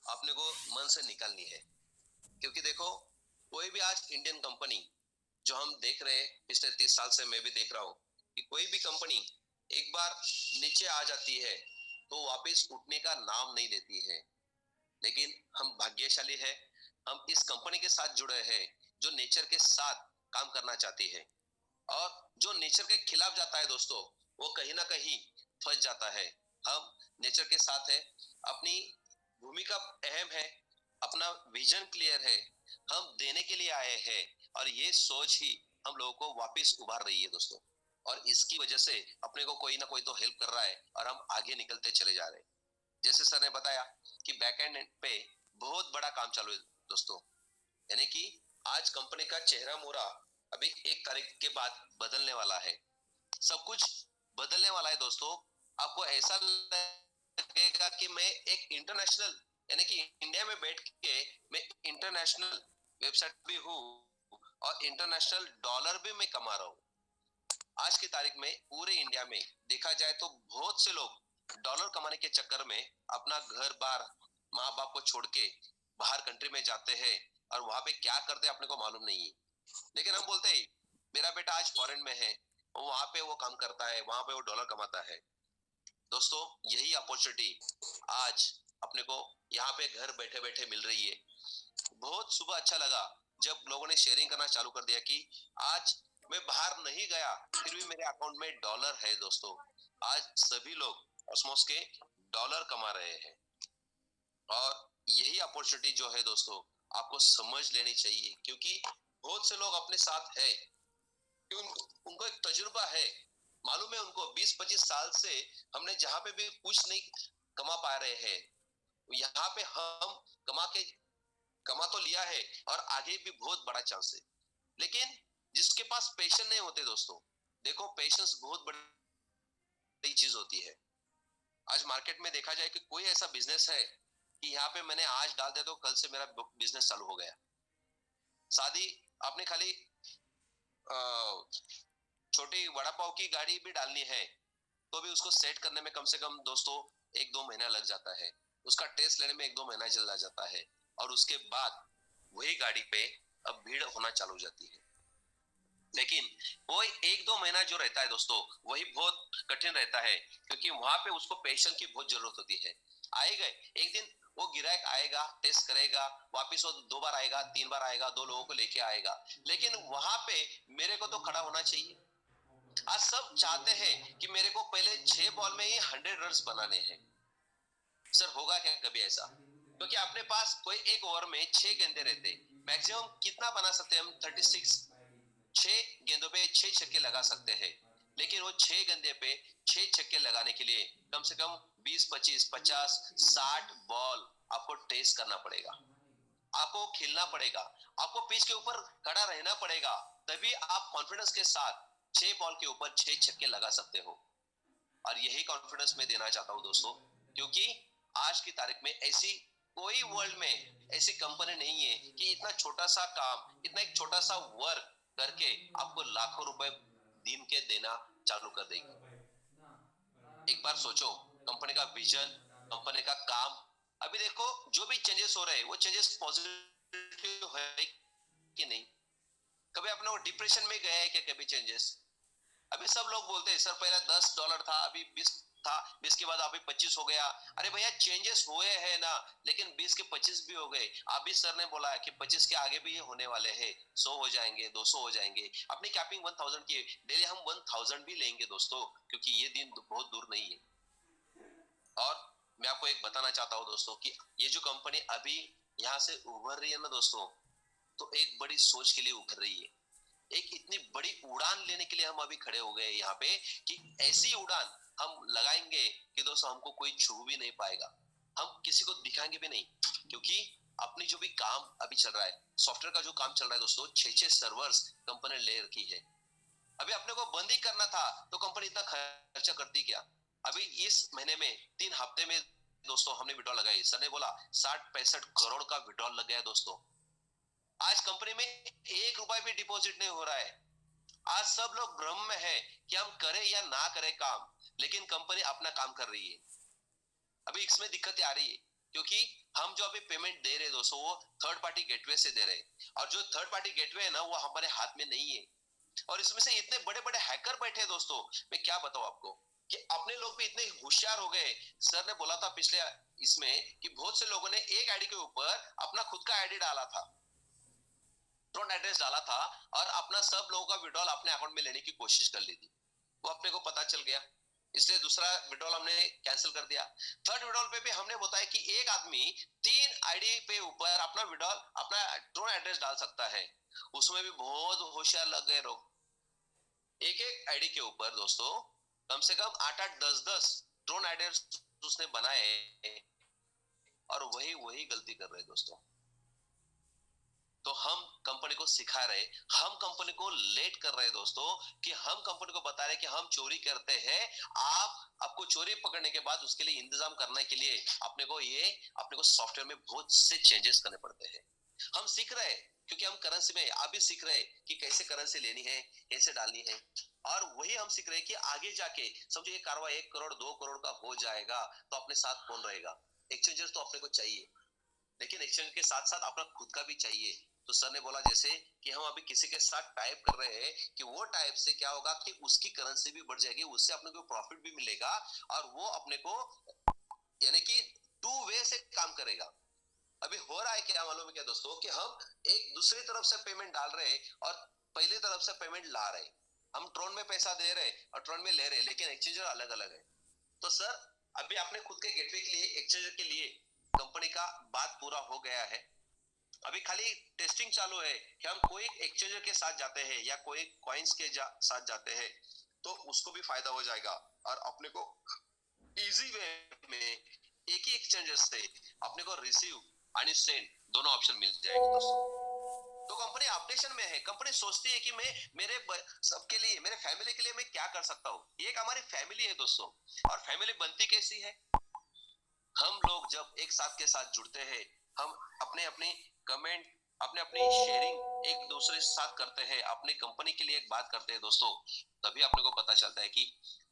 अपने को मन से निकालनी है। क्योंकि देखो, कोई भी आज इंडियन कंपनी जो हम देख रहे हैं, पिछले 30 साल से मैं भी देख रहा हूँ कि कोई भी कंपनी एक बार नीचे आ जाती है तो वापस उठने का नाम नहीं लेती है। लेकिन हम भाग्यशाली है, हम इस कंपनी के साथ जुड़े हैं जो नेचर के साथ काम करना चाहती है। और जो नेचर के खिलाफ जाता है दोस्तों, वो कहीं ना कहीं फंस जाता है। हम नेचर के साथ है, अपनी भूमिका अहम है, अपना विजन क्लियर है, हम देने के लिए आए हैं। और ये सोच ही हम लोगों को वापस उभार रही है दोस्तों। और इसकी वजह से अपने को कोई ना कोई तो हेल्प कर रहा है और हम आगे निकलते चले जा रहे हैं। जैसे सर ने बताया कि बैक एंड पे बहुत बड़ा काम चालू है दोस्तों। यानी कि आज कंपनी का चेहरा मोहरा अभी 1 तारीख के बाद बदलने वाला है। सब कुछ बदलने वाला है दोस्तों। आपको ऐसा लगेगा कि मैं एक इंटरनेशनल, यानी कि इंडिया में बैठ के मैं इंटरनेशनल वेबसाइट भी हूँ और इंटरनेशनल डॉलर भी मैं कमा रहा हूँ। आज की तारीख में पूरे इंडिया में देखा जाए तो बहुत से लोग डॉलर कमाने के चक्कर में अपना घर बार, माँ बाप को छोड़ के बाहर कंट्री में जाते हैं और वहां पे क्या करते हैं अपने को मालूम नहीं है। लेकिन हम बोलते हैं मेरा बेटा आज फॉरेन में है, वहां पे वो काम करता है, वहां पे वो डॉलर कमाता है। दोस्तों, यही अपॉर्चुनिटी आज अपने को यहाँ पे घर बैठे बैठे मिल रही है। बहुत सुबह अच्छा लगा जब लोगों ने शेयरिंग करना चालू कर दिया कि आज मैं बाहर नहीं गया फिर भी मेरे अकाउंट में डॉलर है दोस्तों। आज सभी लोग ऑसमोस के डॉलर कमा रहे हैं। और यही अपॉर्चुनिटी जो है दोस्तों, आपको समझ लेनी चाहिए। क्योंकि बहुत से लोग अपने साथ है कि उनको एक तजुर्बा है, मालूम है उनको 20-25 साल से हमने जहां पे भी कुछ नहीं कमा पा रहे हैं, यहाँ पे हम कमा तो लिया है और आगे भी बहुत बड़ा चांस है। लेकिन जिसके पास पेशेंस नहीं होते दोस्तों, देखो पेशेंस बहुत बड़ी चीज होती है। आज मार्केट में देखा जाए कि कोई ऐसा बिजनेस है कि यहाँ पे मैंने आज डाल दिया तो कल से मेरा बिजनेस चालू हो गया। शादी, आपने खाली छोटी वड़ा पाव की गाड़ी भी डालनी है तो भी उसको सेट करने में कम से कम दोस्तों 1-2 महीना लग जाता है। उसका टेस्ट लेने में 1-2 महीना चला जाता है। और उसके बाद वही गाड़ी पे अब भीड़ होना चालू हो जाती है। लेकिन वो 1-2 महीना जो रहता है दोस्तों, वही बहुत कठिन रहता है। क्योंकि वहां पे उसको पेशेंस की बहुत जरूरत होती है। आएगा एक दिन, वो गिराक आएगा, टेस्ट करेगा, वापिस वो 2 बार आएगा, 3 बार आएगा, 2 लोगों को लेके आएगा। लेकिन वहां पे मेरे को तो खड़ा होना चाहिए। आज सब चाहते हैं कि मेरे को पहले 6 बॉल में ही 100 रन बनाने हैं। सर होगा क्या कभी ऐसा? क्योंकि अपने पास कोई एक ओवर में 6 गेंदे रहते, मैक्सिमम कितना बना सकते हैं हम? 36। 6 गेंदों पे 6 छक्के लगा सकते हैं। लेकिन वो 6 गेंदे पे 6 छक्के लगाने के लिए कम से कम 20-25-50-60 बॉल आपको टेस्ट करना पड़ेगा। आपको खेलना पड़ेगा, आपको पिच के ऊपर खड़ा रहना पड़ेगा। तभी आप कॉन्फिडेंस के साथ 6 बॉल के ऊपर 6 छक्के लगा सकते हो। और यही कॉन्फिडेंस मैं देना चाहता हूं दोस्तों। क्योंकि आज की तारीख में ऐसी कोई वर्ल्ड में ऐसी कंपनी नहीं है कि इतना छोटा सा काम, इतना एक छोटा सा वर्क करके आपको लाखों रुपए दिन के देना चालू कर देगी। एक बार सोचो, कंपनी का विजन, कंपनी का काम। अभी देखो जो भी चेंजेस हो रहे हैं वो चेंजेस पॉजिटिव है कि नहीं? कभी अपने वो डिप्रेशन में गया है क्या कभी चेंजेस? अभी सब लोग बोलते हैं सर पहले $10 था, अभी 20 था, 20 के बाद अभी 25 हो गया। अरे भैया चेंजेस हुए हैं ना, लेकिन 20 के 25 भी हो गए। अभी सर ने बोला है कि 25 के आगे भी ये होने वाले हैं, 100 हो जाएंगे, 200 हो जाएंगे। अपनी कैपिंग 1000 की, डेली हम 1000 भी लेंगे दोस्तों, क्योंकि ये दिन बहुत दूर नहीं है। और मैं आपको एक बताना चाहता हूँ दोस्तों कि ये जो कंपनी अभी यहाँ से उभर रही है ना दोस्तों, तो एक बड़ी सोच के लिए उभर रही है। एक इतनी बड़ी उड़ान लेने के लिए हम अभी खड़े हो गए यहाँ पे कि ऐसी उड़ान हम लगाएंगे कि दोस्तों हमको कोई छू भी नहीं पाएगा, हम किसी को दिखाएंगे भी नहीं। क्योंकि अपनी जो भी काम अभी चल रहा है, सॉफ्टवेयर का जो काम चल रहा है दोस्तों, 6-6 सर्वर्स कंपनी ले रखी है। अभी अपने को बंद ही करना था तो कंपनी इतना खर्चा करती क्या? अभी इस महीने में 3 हफ्ते में दोस्तों हमने विड्रॉल लगाई। सर ने बोला 60-65 करोड़ का विड्रॉल लग गया दोस्तों। आज कंपनी में 1 रुपया भी डिपॉजिट नहीं हो रहा है। आज सब लोग भ्रम में है कि हम करें या ना करें काम, लेकिन कंपनी अपना काम कर रही है। अभी इसमें दिक्कतें आ रही है क्योंकि हम जो अभी पेमेंट दे रहे दोस्तों वो थर्ड पार्टी गेटवे से दे रहे हैं, और जो थर्ड पार्टी गेटवे है ना वो हमारे हाथ में नहीं है। और इसमें से इतने बड़े बड़े हैकर बैठे हैं दोस्तों, मैं क्या बताऊं आपको कि अपने लोग भी इतने होशियार हो गए। सर ने बोला था पिछले इसमें कि बहुत से लोगों ने एक आईडी के ऊपर अपना खुद का आईडी डाला था, ट्रोन एड्रेस डाला था, और अपना सब लोगों का विड्रॉल अपने अकाउंट में लेने की कोशिश कर ली थी। वो अपने को पता चल गया, इसलिए दूसरा विड्रॉल हमने कैंसिल कर दिया। थर्ड विड्रॉल पे भी हमने बताया कि एक आदमी 3 आईडी पे ऊपर अपना विड्रॉल, अपना ट्रोन एड्रेस डाल सकता है। उसमें भी बहुत होशियार लग गए लोग। एक एक आईडी के ऊपर दोस्तों कम से कम 8-8, 10-10 ट्रोन एड्रेस उसने बनाए, और वही वही गलती कर रहे दोस्तों। तो हम कंपनी को सिखा रहे, हम कंपनी को लेट कर रहे दोस्तों, कि हम कंपनी को बता रहे कि हम चोरी करते हैं। आपको चोरी पकड़ने के बाद उसके लिए इंतजाम करने के लिए अपने को सॉफ्टवेयर में बहुत से चेंजेस करने पड़ते हैं। हम सीख रहे हैं क्योंकि हम करेंसी में आप भी सीख रहे हैं कि कैसे करेंसी लेनी है, कैसे डालनी है। और वही हम सीख रहे हैं कि आगे जाके समझो ये कारवा 1 करोड़ 2 करोड़ का हो जाएगा तो अपने साथ कौन रहेगा। एक्सचेंजर तो अपने को चाहिए, लेकिन एक्सचेंज के साथ साथ अपना खुद का भी चाहिए। तो सर ने बोला जैसे कि हम अभी किसी के साथ टाइप कर रहे हैं कि वो टाइप से क्या होगा कि उसकी करेंसी भी बढ़ जाएगी, उससे अपने को प्रॉफिट भी मिलेगा, और वो अपने को यानी कि 2 वे से काम करेगा। अभी हो रहा है क्या मालूम है क्या दोस्तों, कि हम एक दूसरी तरफ से पेमेंट डाल रहे हैं और पहली तरफ से पेमेंट ला रहे हैं। हम ट्रोन में पैसा दे रहे हैं और ट्रोन में ले रहे हैं, लेकिन एक्सचेंजर अलग अलग है। तो सर अभी आपने खुद के गेटवे के लिए, एक्सचेंजर के लिए कंपनी का बात पूरा हो गया है। अभी खाली टेस्टिंग चालू है कि हम कोई एक्सचेंजर के साथ जाते हैं या कोई कॉइन्स के साथ जाते हैं तो उसको भी फायदा हो जाएगा, और अपने को इजी वे में एक ही एक्सचेंजर से अपने को रिसीव और सेंड दोनों ऑप्शन मिल जाएंगे दोस्तों। तो कंपनी अपडेशन में है, कंपनी सोचती है कि मैं मेरे सबके लिए, मेरे फैमिली के लिए मैं क्या कर सकता हूँ। ये एक हमारी फैमिली है दोस्तों। और फैमिली बनती कैसी है, हम लोग जब एक साथ के साथ जुड़ते हैं, हम अपने अपने कमेंट, अपने अपनी शेयरिंग एक दूसरे के साथ करते हैं, अपने कंपनी के लिए एक बात करते हैं दोस्तों, तभी अपने को पता चलता है कि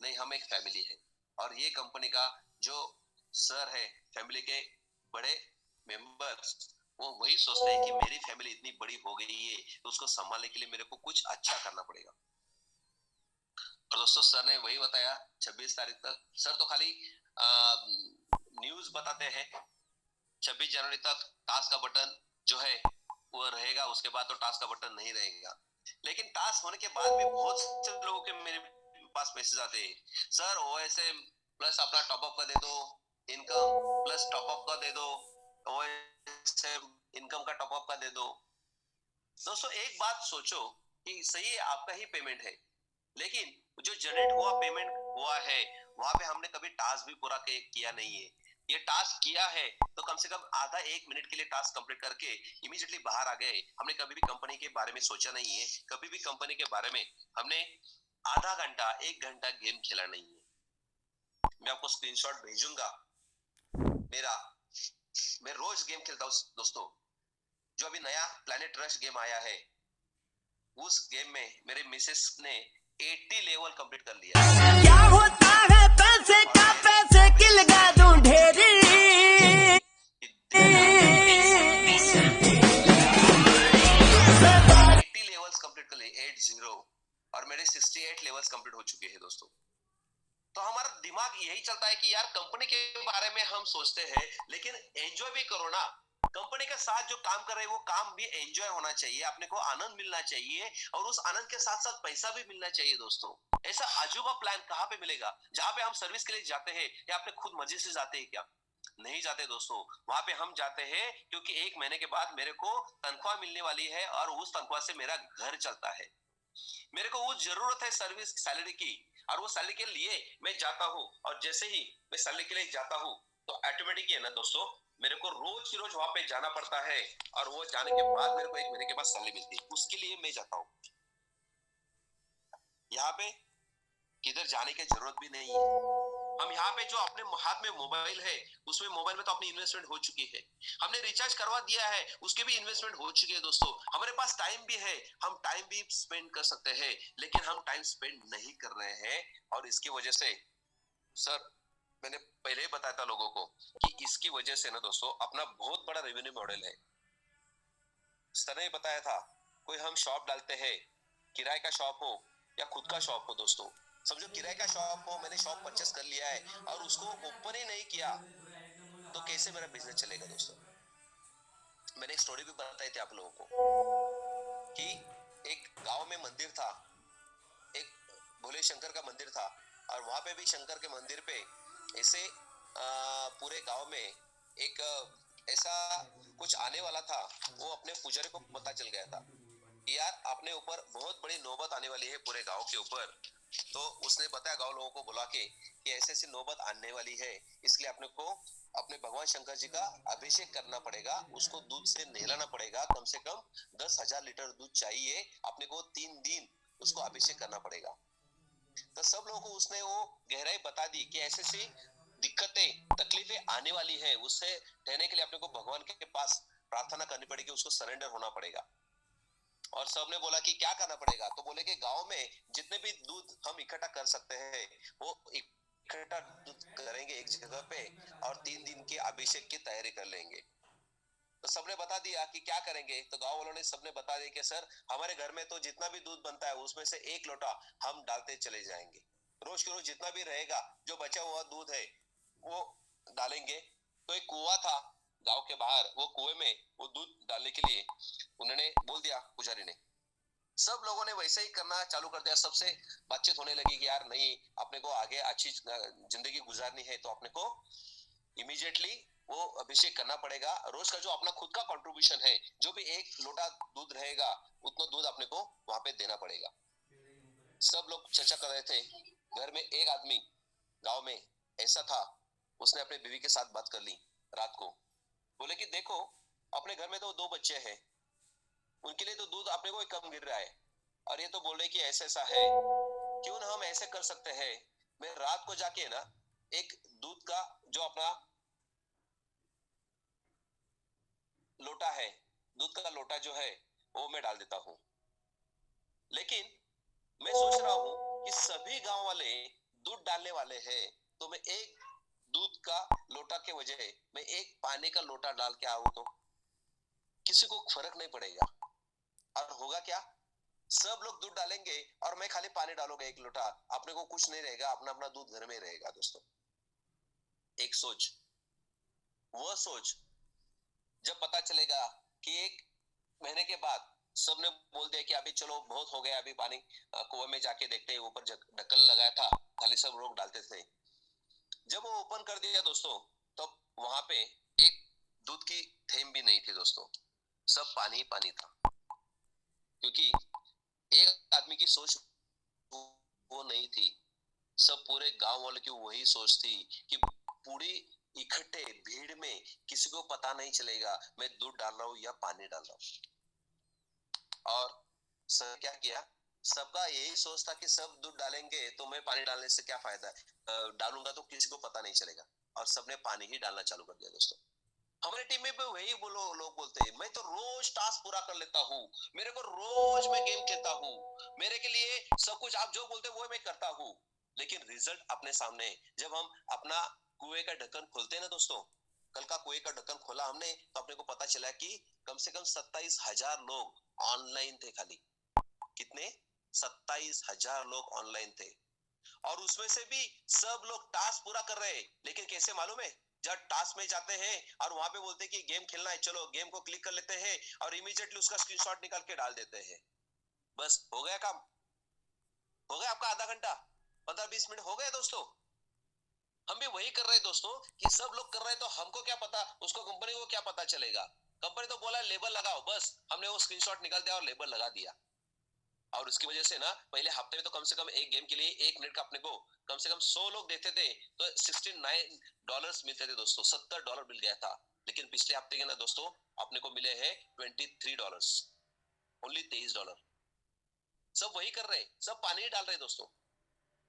नहीं हम एक फैमिली है। और ये कंपनी का जो सर है, फैमिली के बड़े मेंबर्स, वो वही सोचते हैं कि मेरी फैमिली इतनी बड़ी हो गई है तो उसको संभालने के लिए मेरे को कुछ अच्छा करना पड़ेगा। और दोस्तों सर ने वही बताया 26 तारीख तक। सर तो खाली न्यूज बताते हैं, 26 जनवरी तक टास्क का बटन जो है वो रहेगा, उसके बाद तो टास्क का बटन नहीं रहेगा। लेकिन टास्क होने के बाद भी बहुत से लोगों के मेरे पास मैसेज आते हैं, सर ओएसएम प्लस अपना टॉपअप का दे दो, इनकम प्लस टॉपअप का दे दो, ओएसएम इनकम का टॉपअप का दे दो। दोस्तों एक बात सोचो कि सही है आपका ही पेमेंट है, लेकिन जो जनरेट हुआ पेमेंट हुआ है वहां पे हमने कभी टास्क भी पूरा किया नहीं है। ये टास्क किया है तो कम से कम आधा 1 मिनट के लिए टास्क कंप्लीट करके इमीडिएटली बाहर आ गए। हमने कभी भी कंपनी के बारे में सोचा नहीं है, कभी भी कंपनी के बारे में हमने आधा घंटा 1 घंटा गेम खेला नहीं है। मैं आपको स्क्रीनशॉट भेजूंगा मेरा, मैं रोज गेम खेलता हूँ दोस्तों। जो अभी नया प्लैनेट रश गेम आया है, उस गेम में मेरे मिसेस ने 80 लेवल कंप्लीट कर लिया। क्या होता है पैसे का, पैसे की लगा दूं ढेरी। 80 लेवल्स कंप्लीट कर लिए, 80, और मेरे 68 लेवल्स कंप्लीट हो चुके हैं दोस्तों। तो हमारा दिमाग यही चलता है कि यार कंपनी के बारे में हम सोचते हैं, लेकिन एंजॉय भी करो ना। कंपनी के साथ जो काम कर रहे हैं वो काम भी एंजॉय होना चाहिए, अपने को आनंद मिलना चाहिए, और उस आनंद के साथ साथ पैसा भी मिलना चाहिए दोस्तों। ऐसा अजूबा प्लान कहाँ पे मिलेगा जहाँ पे हम सर्विस के लिए जाते हैं या अपने खुद मर्जी से जाते हैं? क्या नहीं जाते दोस्तों। वहां पे हम जाते हैं क्योंकि 1 महीने के बाद मेरे को तनख्वाह मिलने वाली है, और उस तनख्वाह से मेरा घर चलता है। मेरे को वो जरूरत है सर्विस सैलरी की, और वो सैलरी के लिए मैं जाता हूँ। और जैसे ही मैं सैलरी के लिए जाता हूँ तो ऑटोमेटिक है ना दोस्तों, मेरे को रोज की रोज वहां पे जाना पड़ता है, और वो जाने के बाद मेरे को 1 महीने के बाद सैलरी मिलती है, उसके लिए मैं जाता हूँ। यहाँ पे किधर जाने की जरूरत भी नहीं है। हम यहाँ पे जो अपने हाथ में मोबाइल है, उसमें मोबाइल में तो अपनी इन्वेस्टमेंट हो चुकी है, हमने रिचार्ज करवा दिया है, उसके भी इन्वेस्टमेंट हो चुकी है दोस्तों। हमारे पास टाइम भी है, हम टाइम भी स्पेंड कर सकते हैं, लेकिन हम टाइम स्पेंड नहीं कर रहे हैं। और इसकी वजह से सर मैंने पहले ही बताया था लोगों को कि इसके उसकी वजह से ना दोस्तों अपना बहुत बड़ा रेवेन्यू मॉडल है। सर ने बताया था, कोई हम शॉप डालते हैं, किराए का शॉप हो या खुद का शॉप हो दोस्तों, समझो किराए का शॉप हो, मैंने शॉप परचेस कर लिया है और उसको ओपन ही नहीं किया तो कैसे मेरा बिजनेस चलेगा दोस्तों। मैंने एक स्टोरी भी बताई थी आप लोगों को कि एक गांव में मंदिर था, एक भोले शंकर का मंदिर था, और वहां पे भी शंकर के मंदिर पे ऐसे पूरे गांव में एक ऐसा कुछ आने वाला था। वो अपने पुजारी को पता चल गया था कि यार अपने ऊपर बहुत बड़ी नौबत आने वाली है पूरे गांव के ऊपर। तो उसने बताया गांव लोगों को बुला के कि ऐसी ऐसी नौबत आने वाली है, इसलिए अपने को अपने भगवान शंकर जी का अभिषेक करना पड़ेगा, उसको दूध से नहलाना पड़ेगा, कम से कम 10,000 लीटर दूध चाहिए अपने को, 3 दिन उसको अभिषेक करना पड़ेगा। तो सब लोगों को उसने वो गहराई बता दी कि ऐसे ऐसी दिक्कतें तकलीफें आने वाली है, उससे रहने के लिए अपने को भगवान के पास प्रार्थना करनी पड़ेगी, उसको सरेंडर होना पड़ेगा। और सबने बोला कि क्या करना पड़ेगा, तो बोले कि गांव में जितने भी दूध हम इकट्ठा कर सकते हैं वो इकट्ठा दूध करेंगे एक जगह पे और 3 दिन के अभिषेक की तैयारी कर लेंगे। तो सबने बता दिया कि क्या करेंगे, तो गांव वालों ने सबने बता दिया कि सर हमारे घर में तो जितना भी दूध बनता है उसमें से 1 लोटा हम डालते चले जाएंगे, रोज के रोज जितना भी रहेगा जो बचा हुआ दूध है वो डालेंगे। तो एक कुआं था गांव के बाहर, वो कुएं में वो दूध डालने के लिए उन्होंने बोल दिया पुजारी ने। सब लोगों ने वैसे ही करना चालू कर दिया, सबसे बातचीत होने लगी कि यार नहीं, अपने को आगे अच्छी जिंदगी गुजारनी है तो अपने को इमीडिएटली वो अभिषेक करना पड़ेगा। रोज का जो अपना खुद का कंट्रीब्यूशन है, जो भी 1 लोटा दूध रहेगा उतना दूध अपने को वहां पे देना पड़ेगा। सब लोग चर्चा कर रहे थे। घर में एक आदमी गांव में ऐसा था, उसने अपने बीवी के साथ बात कर ली रात को। बोले कि देखो अपने घर में तो 2 बच्चे हैं, उनके लिए तो दूध अपने को कम गिर रहा है और ये तो बोल रहे कि ऐसा ऐसा है, क्यों ना हम ऐसे कर सकते हैं, मैं रात को जाके ना एक दूध का जो अपना लोटा है, दूध का लोटा जो है वो मैं डाल देता हूँ। लेकिन मैं सोच रहा हूँ कि सभी गांव वाले दूध डालने वाले हैं, तो मैं एक दूध का लोटा के वजह मैं एक पानी का लोटा डाल के आऊं तो किसी को फर्क नहीं पड़ेगा। और होगा क्या, सब लोग दूध डालेंगे और मैं खाली पानी डालूंगा 1 लोटा, अपने को कुछ नहीं रहेगा, अपना अपना दूध घर में रहेगा दोस्तों। एक सोच, वो सोच जब पता चलेगा कि 1 महीने के बाद सबने बोल दिया कि अभी चलो बहुत हो गया, अभी पानी कुएं में जाके देखते हैं, ऊपर ढक्कन लगाया था, खाली सब लोग डालते थे। जब वो ओपन कर दिया दोस्तों, तो वहां पे एक दूध की थैम भी नहीं थी दोस्तों, सब पानी ही पानी था। क्योंकि एक आदमी की सोच वो नहीं थी, सब पूरे गांव वाले की वही सोच थी कि पूरी इकट्ठे भीड़ में किसी को पता नहीं चलेगा मैं दूध डाल रहा हूँ या पानी डाल रहा हूँ। और सर क्या किया, सबका यही सोच था कि सब दूध डालेंगे तो मैं पानी डालने से क्या फायदा है, डालूंगा तो किसी को पता नहीं चलेगा, और सबने पानी ही डालना चालू कर दिया दोस्तों। हमारे टीम में भी वही लोग बोलते हैं, मैं तो रोज टास्क पूरा कर लेता हूँ, मेरे को रोज मैं गेम खेलता हूँ, मेरे के लिए सब कुछ आप जो बोलते हैं वो मैं करता हूँ, लेकिन रिजल्ट अपने सामने। जब हम अपना कुएं का ढक्कन खोलते हैं ना दोस्तों, कल का कुएं का ढक्कन खोला हमने तो अपने को पता चला कि कम से कम 27,000 लोग ऑनलाइन थे। खाली कितने, 27,000 लोग ऑनलाइन थे, और उसमें से भी सब लोग टास्क पूरा कर रहे हैं। लेकिन कैसे मालूम है, जब टास्क में जाते हैं और वहां पे बोलते हैं कि गेम खेलना है, चलो गेम को क्लिक कर लेते हैं और इमीडिएटली उसका स्क्रीनशॉट निकाल के डाल देते हैं, बस हो गया काम, हो गया आपका आधा घंटा 15-20 मिनट हो गए दोस्तों। हम भी वही कर रहे हैं दोस्तों कि सब लोग कर रहे हैं तो हमको क्या पता, उसको कंपनी को क्या पता चलेगा। कंपनी तो बोला लेबल लगाओ, बस हमने वो स्क्रीनशॉट निकाल दिया और लेबल लगा दिया। और उसकी वजह से ना पहले हफ्ते में तो कम से कम एक गेम के लिए 1 मिनट का अपने को कम से कम 100 लोग देखते थे तो $69 मिलते थे दोस्तों, $70 मिल गया था। लेकिन पिछले हफ्ते के ना दोस्तों अपने को मिले हैं $23, ओनली $23। सब वही कर रहे हैं, सब पानी ही डाल रहे हैं दोस्तों।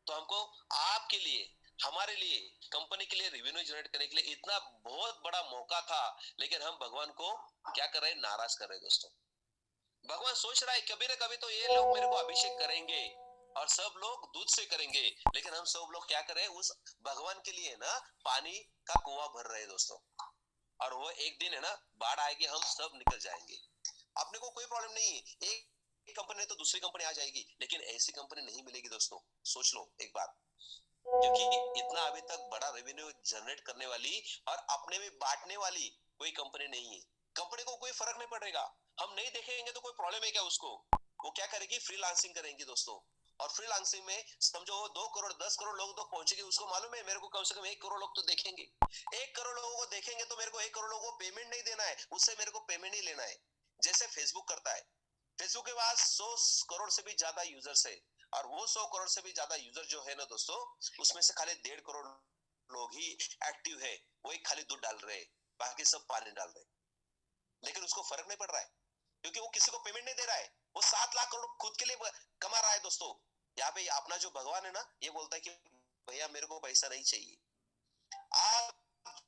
तो हमको आपके लिए, हमारे लिए, कंपनी के लिए रेवेन्यू जनरेट करने के लिए इतना बहुत बड़ा मौका था, लेकिन हम भगवान को क्या कर रहे हैं, नाराज कर रहे हैं दोस्तों। भगवान सोच रहा है कभी ना कभी तो ये लोग मेरे को अभिषेक करेंगे और सब लोग दूध से करेंगे, लेकिन हम सब लोग क्या करें, उस भगवान के लिए ना पानी का कुआं भर रहे हैं दोस्तों। और वो एक दिन है ना बाढ़ आएगी, हम सब निकल जाएंगे। अपने को कोई प्रॉब्लम नहीं है, एक कंपनी तो दूसरी कंपनी आ जाएगी, लेकिन ऐसी कंपनी नहीं मिलेगी दोस्तों। सोच लो एक बार, क्योंकि इतना अभी तक बड़ा रेवेन्यू जनरेट करने वाली और अपने में बांटने वाली कोई कंपनी नहीं है। कंपनी को कोई फर्क नहीं पड़ेगा, हम नहीं देखेंगे तो कोई प्रॉब्लम है क्या उसको? वो क्या करेगी, फ्रीलांसिंग करेंगी दोस्तों। और फ्रीलांसिंग में समझो 2 करोड़ 10 करोड़ लोग तो पहुंचेंगे, उसको मालूम है मेरे को कम से कम 1 करोड़ लोग तो देखेंगे। 1 करोड़ लोगों को देखेंगे तो मेरे को 1 करोड़ लोगों को पेमेंट नहीं देना है, उससे मेरे को पेमेंट नहीं लेना है। जैसे फेसबुक करता है, फेसबुक के पास 100 करोड़ से भी ज्यादा यूजर्स है, और वो 100 करोड़ से भी ज्यादा यूजर जो है ना दोस्तों, उसमें से खाली 1.5 करोड़ लोग ही एक्टिव है, वही खाली दूध डाल रहे हैं, बाकी सब पानी डाल रहे हैं। लेकिन उसको फर्क नहीं पड़ रहा है, क्योंकि वो किसी को पेमेंट नहीं दे रहा है, वो 7 लाख करोड़ खुद के लिए कमा रहा है दोस्तों। यहाँ पे अपना जो भगवान है ना, ये बोलता है कि भैया मेरे को पैसा नहीं चाहिए। आप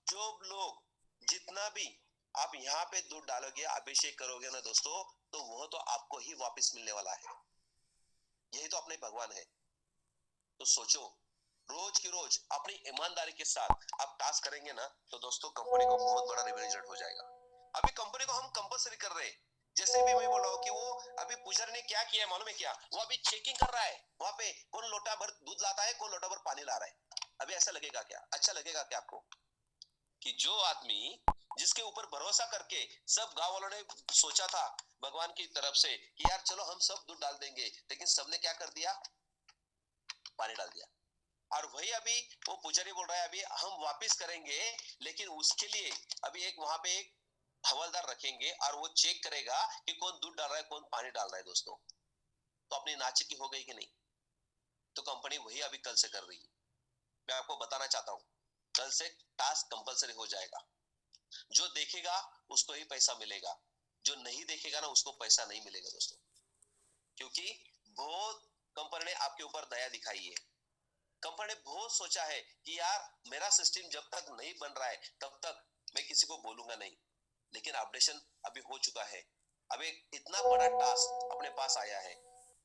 जो लोग जितना भी आप यहाँ पे दूध डालोगे, अभिषेक करोगे ना दोस्तों, तो वो तो आपको ही वापस मिलने वाला है। यही तो अपने भगवान है। तो सोचो, रोज की रोज अपनी ईमानदारी के साथ आप टास्क करेंगे ना, तो दोस्तों कंपनी को बहुत बड़ा रेवेन्यू जनरेट हो जाएगा। अभी कंपनी को हम कंपलसरी कर रहे हैं। जैसे भी मैं बोल रहा हूँ कि वो अभी पुजारी ने क्या किया है मालूम है क्या? वो अभी चेकिंग कर रहा है, वहां पे कौन लोटा भर दूध लाता है, कौन लोटा भर पानी ला रहा है। अभी ऐसा लगेगा क्या? अच्छा लगेगा क्या आपको कि जो आदमी जिसके ऊपर भरोसा करके सब गांव वालों ने सोचा था भगवान की तरफ से कि यार चलो हम सब दूध डाल देंगे, लेकिन सबने क्या कर दिया? पानी डाल दिया। और वही अभी वो पुजारी बोल रहा है अभी हम वापस करेंगे, लेकिन उसके लिए अभी एक वहां पे एक हवलदार रखेंगे और वो चेक करेगा कि कौन दूध डाल रहा है कौन पानी डाल रहा है दोस्तों। तो अपनी नाचकी हो गई कि नहीं? तो कंपनी वही अभी कल से कर रही है। मैं आपको बताना चाहता हूँ, कल से टास्क कंपलसरी हो जाएगा। जो देखेगा उसको ही पैसा मिलेगा, जो नहीं देखेगा ना उसको पैसा नहीं मिलेगा दोस्तों। क्योंकि बहुत कंपनी ने आपके ऊपर दया दिखाई है। कंपनी ने बहुत सोचा है कि यार मेरा सिस्टम जब तक नहीं बन रहा है तब तक मैं किसी को बोलूंगा नहीं, लेकिन अपडेशन अभी हो चुका है। अब एक इतना बड़ा टास्क अपने पास आया है,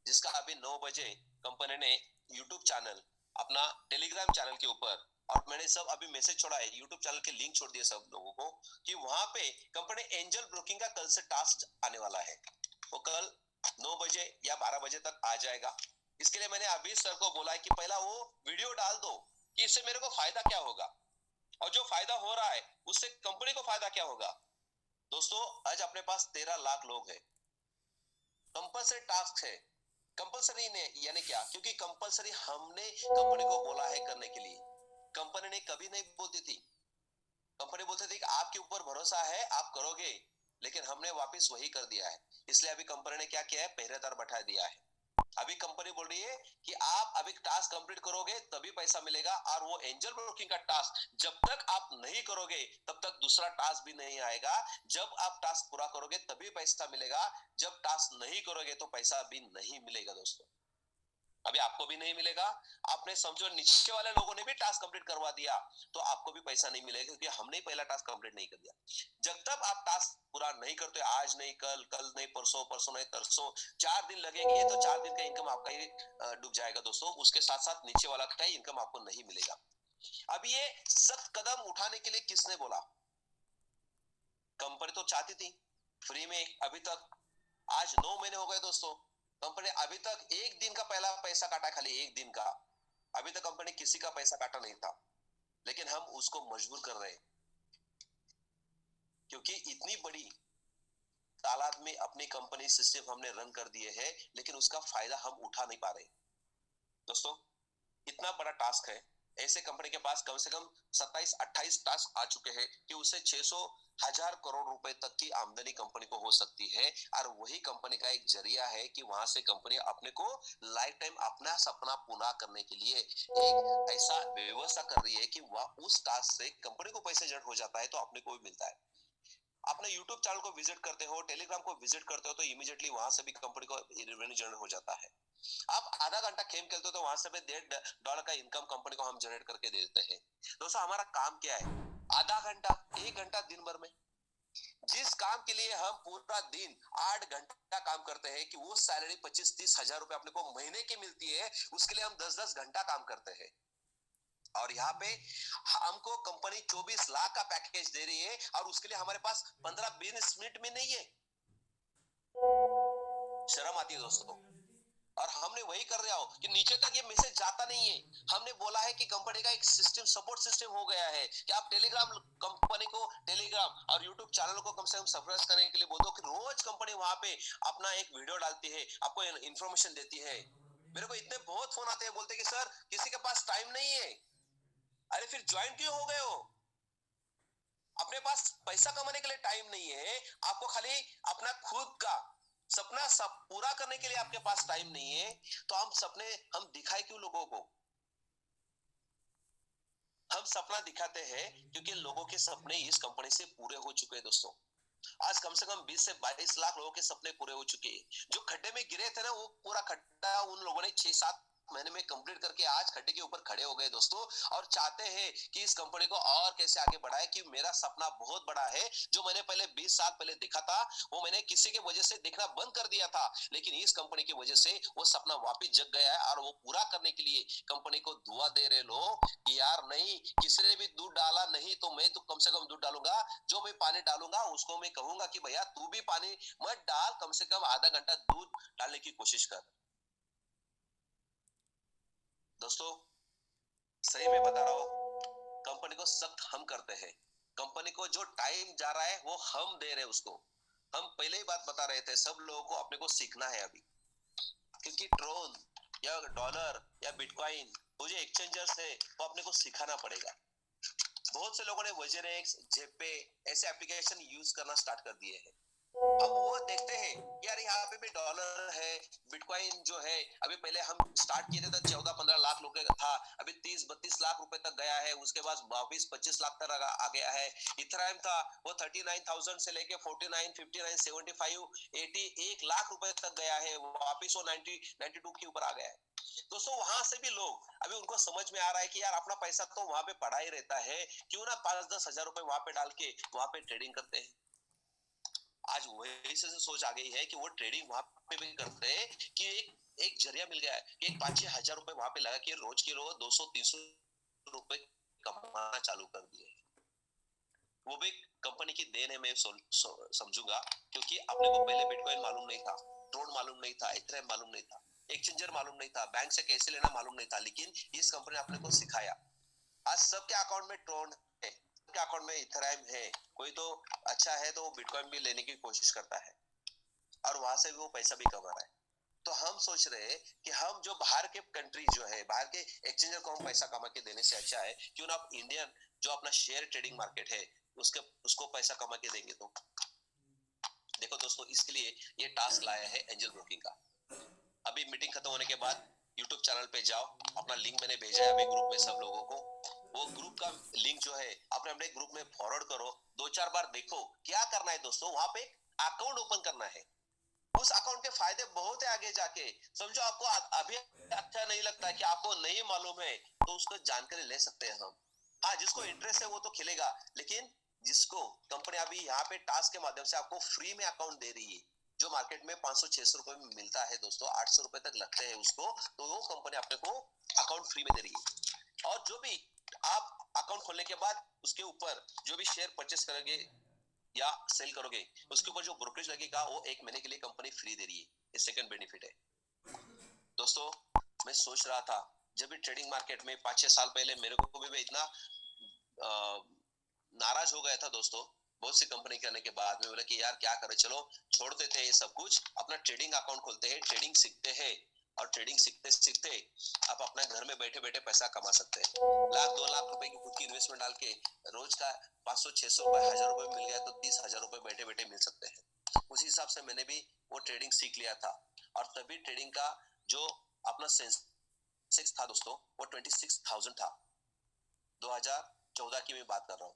जिसका अभी 9 बजे कंपनी ने यूट्यूब चैनल, अपना टेलीग्राम चैनल के ऊपर, और मैंने सब अभी मैसेज छोड़ा है, यूट्यूब चैनल के लिंक छोड़ दिए सब लोगों को कि वहां पे कंपनी एंजल ब्रोकिंग का कल से टास्क आने वाला है। वो कल 9 बजे या 12 बजे तक आ जाएगा। इसके लिए मैंने अभी सर को बोला है कि पहला वो वीडियो डाल दो कि इससे मेरे को फायदा क्या होगा, और जो फायदा हो रहा है उससे कंपनी को फायदा क्या होगा। दोस्तों आज अपने पास 13 लाख लोग हैं। कंपलसरी टास्क है, कंपलसरी ने यानी क्या? क्योंकि कंपलसरी हमने कंपनी को बोला है करने के लिए। कंपनी ने कभी नहीं बोलती थी, कंपनी बोलती थी कि आपके ऊपर भरोसा है आप करोगे, लेकिन हमने वापस वही कर दिया है। इसलिए अभी कंपनी ने क्या किया है, पहरेदार बैठा दिया है। अभी कंपनी बोल रही है कि आप अभी टास्क कंप्लीट करोगे तभी पैसा मिलेगा, और वो एंजल ब्रोकिंग का टास्क जब तक आप नहीं करोगे तब तक दूसरा टास्क भी नहीं आएगा। जब आप टास्क पूरा करोगे तभी पैसा मिलेगा, जब टास्क नहीं करोगे तो पैसा भी नहीं मिलेगा दोस्तों। अभी आपको भी नहीं मिलेगा। आपने समझो नीचे वाले लोगों ने भी टास्क कंप्लीट करवा दिया तो आपको भी पैसा नहीं मिलेगा, क्योंकि हमने पहला टास्क कंप्लीट नहीं कर दिया। जब तक आप टास्क पूरा नहीं करते, आज नहीं कल, कल नहीं परसों, परसों नहीं तरसों, 4 दिन लगेंगे तो 4 दिन का इनकम आपका ही डूब जाएगा दोस्तों। उसके साथ साथ नीचे वाला का इनकम आपको नहीं मिलेगा। अब ये सख्त कदम उठाने के लिए किसने बोला? कंपनी तो चाहती थी फ्री में। अभी तक आज 9 महीने हो गए दोस्तों, कंपनी अभी तक एक दिन का पहला पैसा काटा, खाली एक दिन का। अभी तक कंपनी किसी का पैसा काटा नहीं था, लेकिन हम उसको मजबूर कर रहे हैं, क्योंकि इतनी बड़ी तादाद में अपनी कंपनी सिस्टम हमने रन कर दिए हैं, लेकिन उसका फायदा हम उठा नहीं पा रहे दोस्तों। इतना बड़ा टास्क है, ऐसे कंपनी के पास कम से कम 27-28 टास्क आ चुके हैं कि उसे 600,000 करोड़ रुपए तक की आमदनी कंपनी को हो सकती है। और वही कंपनी का एक जरिया है कि वहां से कंपनी अपने को लाइफ टाइम अपना सपना पूरा करने के लिए एक ऐसा व्यवस्था कर रही है कि वह उस टास्क से कंपनी को पैसे जनरेट हो जाता है तो अपने को भी मिलता है। अपने यूट्यूब चैनल को विजिट करते हो, टेलीग्राम को विजिट करते हो, तो इमीडिएटली वहां से भी कंपनी को रेवेन्यू जनरेट हो जाता है। आप आधा घंटा गेम खेलते हो तो वहां से भी $1.5 का इनकम कंपनी को हम जनरेट करके दे देते हैं दोस्तों। हमारा काम क्या है? आधा घंटा 1 घंटा दिन भर में जिस काम के लिए हम पूरा दिन 8 घंटा काम करते हैं, कि वो सैलरी 25-30 हजार रुपए अपने को महीने की मिलती है, उसके लिए हम 10-10 घंटा काम करते हैं। और यहाँ पे हमको कंपनी 24 लाख का पैकेज दे रही है और उसके लिए हमारे पास 15-20 मिनट में नहीं है। शर्म आती है दोस्तों। और हमने वही कर रहा हो कि नीचे तक ये मैसेज जाता नहीं है। हमने बोला है कि कंपनी का एक सिस्टम, सपोर्ट सिस्टम हो गया है कि आप टेलीग्राम कंपनी को, टेलीग्राम और यूट्यूब चैनल को कम से कम सब्सक्राइब करने के लिए बोल दो कि रोज कंपनी वहां पे अपना एक वीडियो डालती है, आपको इंफॉर्मेशन देती है। मेरे को इतने बहुत फोन आते हैं, बोलते कि सर किसी के पास टाइम नहीं है। अरे फिर ज्वाइन क्यों हो गए हो? अपने पास पैसा कमाने के लिए टाइम नहीं है, आपको खाली अपना खुद का सपना सब पूरा करने के लिए आपके पास टाइम नहीं है। तो हम सपने हम दिखाए क्यों लोगों को? हम सपना दिखाते हैं क्योंकि लोगों के सपने इस कंपनी से पूरे हो चुके हैं दोस्तों। आज कम से कम 20 से 22 लाख लोगों के सपने पूरे हो चुके हैं। जो खड्डे में गिरे थे ना, वो पूरा खड्डा उन लोगों ने 6-7 महीने में कंप्लीट करके आज खड्डे के ऊपर खड़े हो गए दोस्तों। और चाहते हैं कि इस कंपनी को और कैसे आगे बढ़ाए, कि मेरा सपना बहुत बड़ा है। जो मैंने पहले 20 साल पहले देखा था, वो मैंने किसी के वजह से देखना बंद कर दिया था, लेकिन इस कंपनी की वजह से वो सपना वापस जग गया है। और वो पूरा करने के लिए कंपनी को दुआ दे रहे लोग कि यार नहीं, किसी ने भी दूध डाला नहीं तो मैं तो कम से कम दूध डालूंगा। जो भी पानी डालूंगा उसको मैं कहूंगा कि भैया तू भी पानी मत डाल, कम से कम आधा घंटा दूध डालने की कोशिश कर। दोस्तों सही में बता रहा हूँ, कंपनी को सख्त हम करते हैं। कंपनी को जो टाइम जा रहा है वो हम दे रहे हैं उसको। हम पहले ही बात बता रहे थे, सब लोगों को अपने को सीखना है अभी, क्योंकि ट्रोन या डॉलर या बिटकॉइन वो जो एक्सचेंजर्स है वो अपने को सिखाना पड़ेगा। बहुत से लोगों ने वजरेक्स, जेपे ऐसे एप्लीकेशन यूज करना स्टार्ट कर दिए हैं। अब वो देखते हैं यार यहाँ पे भी डॉलर है, बिटकॉइन जो है अभी पहले हम स्टार्ट किए थे तो 14-15 लाख रुपए का था, अभी 30-32 लाख रुपए तक गया है। उसके बाद वापिस 25 लाख तक आ गया है। इथेरियम था वो 39,000 से लेके 49, 59, 75, 80, 1 लाख रुपए तक गया है। वापिस वो 92 के ऊपर आ गया है दोस्तों। वहां से भी लोग अभी उनको समझ में आ रहा है कि यार अपना पैसा तो वहां पे पड़ा ही रहता है, क्यों ना 5-10 हजार रुपए वहां पे डाल के वहां पे ट्रेडिंग करते हैं। आज वही से सोच आ गई है कि वो ट्रेडिंग वहां पे भी करते हैं कि एक जरिया मिल गया है कि एक 5-6 हजार रुपए वहां पे लगा के रोज के रोज 200-300 रुपए कमाना चालू कर दिए। वो भी कंपनी की देन है, मैं समझूंगा, क्योंकि अपने को पहले बिटकॉइन मालूम नहीं था, ट्रोन मालूम नहीं था, इथेरियम मालूम नहीं था, एक्सचेंजर मालूम नहीं था, बैंक से कैसे लेना मालूम नहीं था, लेकिन इस कंपनी ने अपने को सिखाया। आज सबके अकाउंट में ट्रोन है, सबके अकाउंट में इथेरियम है। कोई तो अच्छा है तो वो बिटकॉइन भी लेने की कोशिश करता है और वहां से भी वो पैसा भी कमा रहा है। तो हम सोच रहे हैं कि हम जो बाहर के कंट्री जो है, बाहर के एक्सचेंजर को हम पैसा कमा के देने से अच्छा है क्यों ना आप इंडियन जो अपना शेयर ट्रेडिंग मार्केट है उसको पैसा कमा के देंगे। तो देखो दोस्तों, इसके लिए ये टास्क लाया है एंजल ब्रोकिंग का। अभी मीटिंग खत्म होने के बाद यूट्यूब चैनल पे जाओ, अपना लिंक मैंने भेजा है अभी ग्रुप में सब लोगों को। वो ग्रुप का लिंक जो है अपने अपने ग्रुप में फॉरवर्ड करो, 2-4 बार देखो। क्या करना है दोस्तों, वहां पे अकाउंट ओपन करना है। उस अकाउंट के फायदे बहुत है आगे जाके। समझो आपको अभी अच्छा नहीं लगता है कि आपको नहीं मालूम है, तो उसको जानकारी ले सकते हैं हम। हाँ, जिसको इंटरेस्ट है वो तो खेलेगा, लेकिन जिसको कंपनी अभी यहाँ पे टास्क के माध्यम से आपको फ्री में अकाउंट दे रही है, जो मार्केट में 500-600 रुपए में मिलता है दोस्तों, 800 रुपए तक लगते हैं उसको, तो वो कंपनी अपने को अकाउंट फ्री में दे रही है। और जो भी आप अकाउंट खोलने के बाद उसके ऊपर जो भी शेयर परचेस करोगे या सेल करोगे, उसके ऊपर जो ब्रोकरेज लगेगा वो 1 महीने के लिए कंपनी फ्री दे रही है। ये सेकंड बेनिफिट है दोस्तों। मैं सोच रहा था जब भी ट्रेडिंग मार्केट में 5-6 साल पहले मेरे को भी इतना नाराज हो गया था दोस्तों, बहुत सी कंपनी करने के बाद में बोला कि यार क्या करें, चलो छोड़ देते हैं ये सब कुछ, अपना ट्रेडिंग अकाउंट खोलते हैं, ट्रेडिंग सीखते हैं। और ट्रेडिंग सीखते सीखते आप अपना घर में बैठे बैठे पैसा कमा सकते हैं। 1-2 लाख रुपए की खुद की इन्वेस्टमेंट डाल के रोज का 500-600 रुपए, 1000 रुपए मिल गया तो 30,000 रुपए बैठे बैठे मिल सकते हैं। उसी हिसाब से मैंने भी वो ट्रेडिंग सीख लिया था। और तभी ट्रेडिंग का जो अपना सेंसेक्स था दोस्तों, वो 26,000 था। 2014 की मैं बात कर रहा हूँ,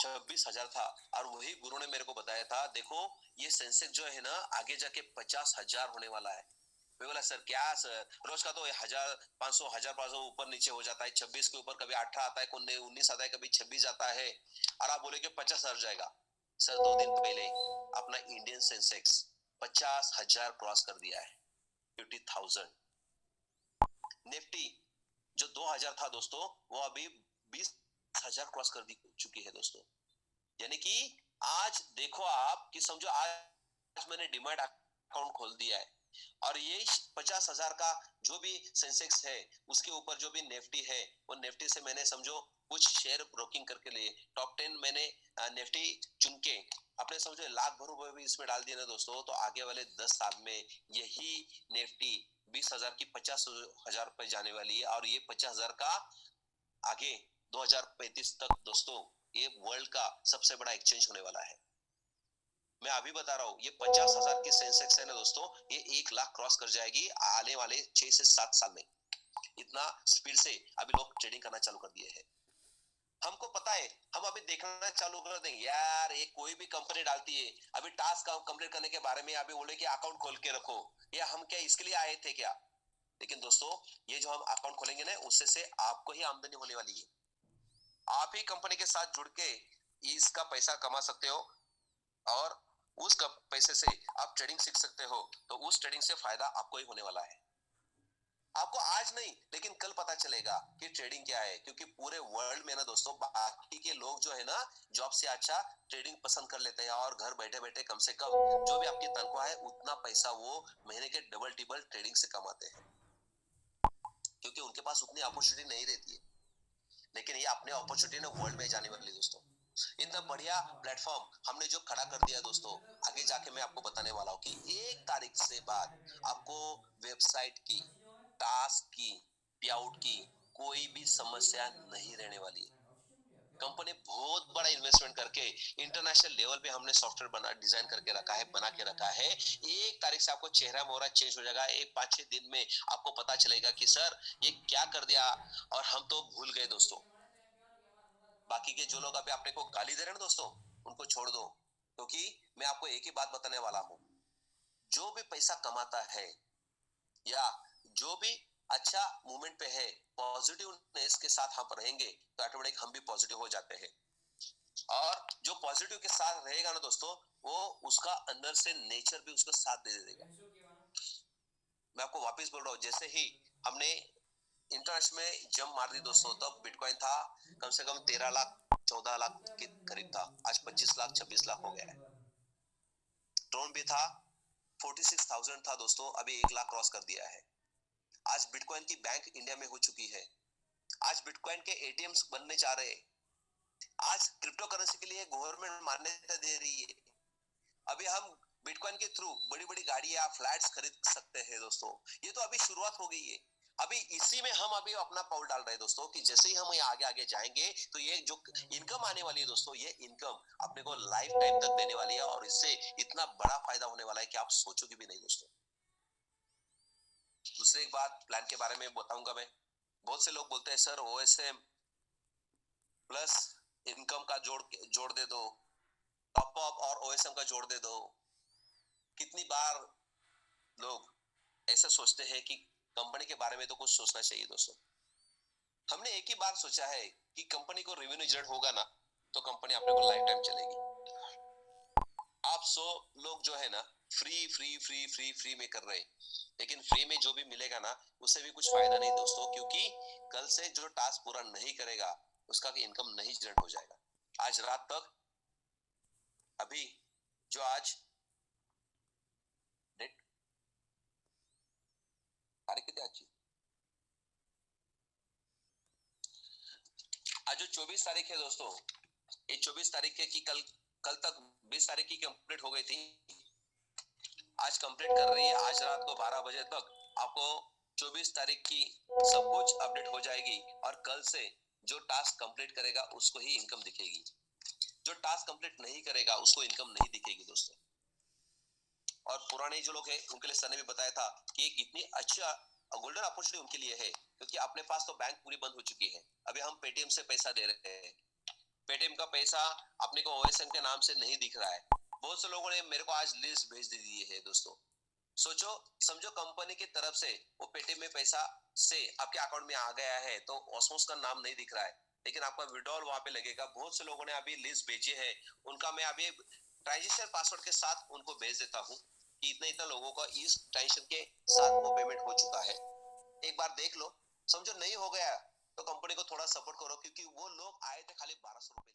26,000 था। और वही गुरु ने मेरे को बताया था, देखो ये सेंसेक्स जो है ना आगे जाके 50,000 होने वाला है। मैं बोला सर क्या सर, रोज का तो 1,500 1,500 ऊपर नीचे हो जाता है, 26 के ऊपर कभी 18 आता है, कोई 19 आता है, कभी 26 आता है, और आप बोले कि 50,000 जाएगा। सर 2 दिन पहले अपना इंडियन सेंसेक्स 50,000 क्रॉस कर दिया है, 50,000। निफ्टी जो 2000 था दोस्तों, वो अभी 20,000 क्रॉस कर दी चुकी है दोस्तों। यानी कि आज देखो आप कि समझो आज मैंने डिमैट अकाउंट खोल दिया है और ये 50,000 का जो भी सेंसेक्स है उसके ऊपर जो भी निफ्टी है, वो निफ्टी से मैंने समझो कुछ शेयर ब्रोकिंग करके लिए टॉप 10 मैंने निफ्टी चुन के अपने समझो लाख भर रुपए भी इसमें डाल दिए ना दोस्तों, तो आगे वाले 10 साल में यही निफ्टी 20,000 की 50,000 रुपए जाने वाली है। और ये 50,000 का आगे 2035 तक दोस्तों ये वर्ल्ड का सबसे बड़ा एक्सचेंज होने वाला है। मैं अभी बता रहा हूँ, ये 50,000 की सेंसेक्स है ना दोस्तों, ये 1 लाख क्रॉस कर जाएगी आने वाले 6 से 7 साल में। इतना स्पीड से अभी लोग ट्रेडिंग करना चालू कर दिए हैं। हमको पता है, हम अभी देखना चालू कर देंगे यार, ये कोई भी कंपनी डालती है अभी टास्क कंप्लीट करने के बारे में अभी बोले कि अकाउंट खोल के रखो, या हम क्या इसके लिए आए थे क्या? लेकिन दोस्तों ये जो हम अकाउंट खोलेंगे ना, उससे से आपको ही आमदनी होने वाली है। आप ही कंपनी के साथ जुड़ के इसका पैसा कमा सकते हो और उस पैसे से आप ट्रेडिंग सीख सकते हो, तो उस ट्रेडिंग से फायदा आपको ही होने वाला है। आपको आज नहीं लेकिन कल पता चलेगा कि ट्रेडिंग क्या है, क्योंकि पूरे वर्ल्ड में ना दोस्तों बाकी के लोग जो है ना जॉब से अच्छा ट्रेडिंग पसंद कर लेते हैं, और घर बैठे बैठे कम से कम जो भी आपकी तनख्वाह है उतना पैसा वो महीने के डबल टिबल ट्रेडिंग से कमाते हैं, क्योंकि उनके पास उतनी अपॉर्चुनिटी नहीं रहती है। लेकिन ये अपने अपॉर्चुनिटी ना वर्ल्ड में जाने वाली दोस्तों। इतना बढ़िया प्लेटफॉर्म हमने जो खड़ा कर दिया दोस्तों, आगे जाके मैं आपको बताने वाला हूँ कि 1 तारीख से बाद आपको वेबसाइट की, टास्क की, पेआउट की कोई भी समस्या नहीं रहने वाली है। कंपनी बहुत बड़ा इन्वेस्टमेंट करके इंटरनेशनल लेवल पे हमने सॉफ्टवेयर बना डिजाइन करके रखा है, बना के रखा है। 1 तारीख से आपको चेहरा मोहरा चेंज हो जाएगा। 5-6 दिन में आपको पता चलेगा कि सर ये क्या कर दिया, और हम तो भूल गए दोस्तों। बाकी के जो लोग अभी अपने को गाली दे रहे हैं ना दोस्तों, उनको छोड़ दो, क्योंकि मैं आपको एक ही बात बताने वाला हूँ, जो भी पैसा कमाता है या जो भी अच्छा मूवमेंट पे है, पॉजिटिवनेस के साथ हम रहेंगे तो ऑटोमेटिक हम भी पॉजिटिव हो जाते हैं। और जो पॉजिटिव के साथ रहेगा ना दोस्तों, वो उसका अंदर से नेचर भी उसका साथ दे देगा। मैं आपको वापस बोल रहा हूँ, जैसे ही हमने इंटरनेशनल में जंप मार दी दोस्तों, तब बिटकॉइन था कम से कम 13 लाख 14 लाख के करीब था, आज 25 लाख 26 लाख हो गया है। ट्रोन भी था 46,000 था दोस्तों, अभी 1 लाख क्रॉस कर दिया है। आज बिटकॉइन की बैंक इंडिया में हो चुकी है। आज बिटकॉइन के एटीएम्स बनने जा रहे हैं। आज क्रिप्टो करेंसी के लिए गवर्नमेंट मान्यता दे रही है। अभी हम बिटकॉइन के थ्रू बड़ी बड़ी गाड़ियां फ्लैट्स खरीद सकते हैं दोस्तों। ये तो अभी शुरुआत हो गई है। अभी इसी में हम अभी अपना पाउल डाल रहे हैं दोस्तों, कि जैसे ही हम ये आगे आगे जाएंगे तो ये जो इनकम आने वाली है दोस्तों, ये इनकम अपने को लाइफ टाइम तक देने वाली है, और इससे इतना बड़ा फायदा होने वाला है कि आप सोचोगे भी नहीं दोस्तों। दूसरी एक बात प्लान के बारे में बताऊंगा मैं। बहुत से लोग बोलते हैं सर ओएसएम प्लस इनकम का जोड़ दे दो, टॉप अप और ओएसएम का जोड़ दे दो। कितनी बार लोग ऐसा सोचते हैं कि कंपनी के बारे में तो कुछ सोचना चाहिए दोस्तों। हमने एक ही बार सोचा है कि कंपनी को रेवेन्यू जनरेट होगा ना, तो कंपनी अपने को लाइफ टाइम चलेगी। आप 100 लोग जो है ना free free free free free में कर रहे हैं, लेकिन फ्री में जो भी मिलेगा ना उससे भी कुछ फायदा नहीं दोस्तों, क्योंकि कल से जो टास्क पूरा नहीं करेगा उसका इनकम नहीं जनरेट हो जाएगा। आज रात तक, अभी जो आज डेट तारीख कितनी आज जो 24 तारीख है दोस्तों, ये 24 तारीख है कि कल तक 20 तारीख की कंप्लीट हो गई थी, आज कंप्लीट कर रही है। आज रात को 12 बजे तक आपको 24 तारीख की सब कुछ अपडेट हो जाएगी, और कल से जो टास्क कंप्लीट करेगा उसको ही इनकम दिखेगी, जो टास्क कंप्लीट नहीं करेगा उसको इनकम नहीं दिखेगी दोस्तों। और पुराने जो लोग हैं उनके लिए सर ने भी बताया था कि एक इतनी अच्छा गोल्डन अपॉर्चुनिटी उनके लिए है, क्योंकि अपने पास तो बैंक पूरी बंद हो चुकी है। अभी हम पेटीएम से पैसा दे रहे हैं, पेटीएम का पैसा अपने को ओएसएम के नाम से नहीं दिख रहा है। बहुत से लोगों ने मेरे को आज लिस्ट भेज दी है दोस्तों। सोचो समझो कंपनी की तरफ से वो पेटीएम में पैसा से आपके अकाउंट में आ गया है, तो ऑस्मोस का नाम नहीं दिख रहा है, लेकिन आपका विड्रॉल वहां पे लगेगा। बहुत से लोगों ने अभी लिस्ट भेजी है, उनका मैं अभी ट्रांजेक्शन पासवर्ड के साथ उनको भेज देता हूँ कि इतना इतना लोगों का इस ट्रांजेक्शन के साथ वो पेमेंट हो चुका है। एक बार देख लो, समझो नहीं हो गया तो कंपनी को थोड़ा सपोर्ट करो, क्योंकि वो लोग आए थे खाली 1200 रुपए